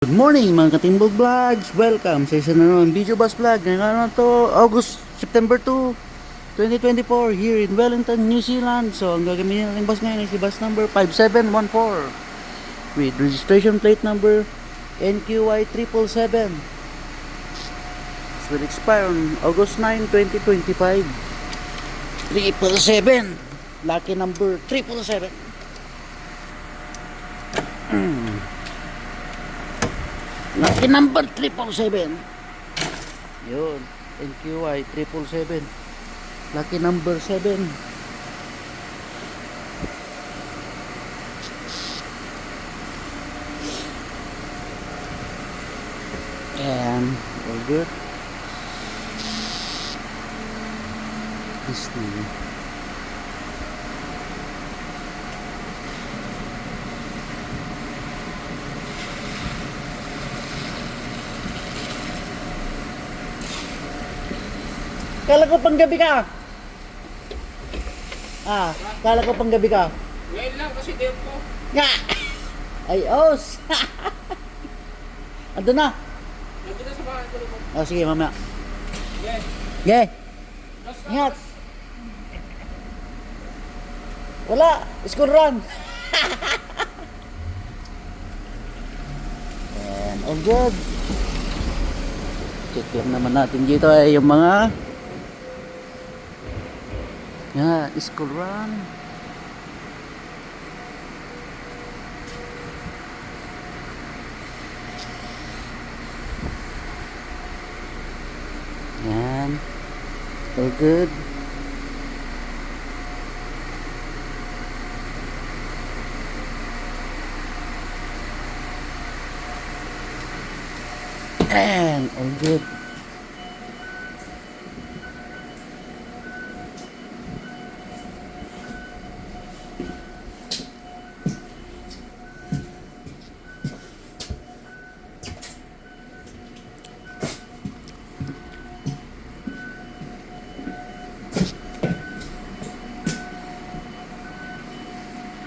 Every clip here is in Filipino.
Good morning mga Katimbog Vlogs! Welcome sa isa na naman video bus vlog. Ngayon na to, September 2, 2024 here in Wellington, New Zealand. So ang gagamitin natin bus ngayon ay si bus number 5714 with registration plate number NQY777. This will expire on August 9, 2025. 777. Lucky number 777. Lucky number 777. Yun, NQY 777. Lucky number 7. And all good. Disney. Kala ko pang gabi ka. Kala ko pang gabi ka. Ngayon lang kasi tempo. Nga! Ay, os! Ando na. Nandun na sa bahay ko naman. Sige, mamaya. Yes. Yeah. Last Ingat. Wala. School run. And all good. Check lang naman natin dito ay yung mga school run. Yan. All good. And all good.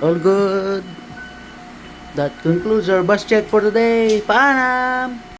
All good. That concludes our bus check for today. Paalam!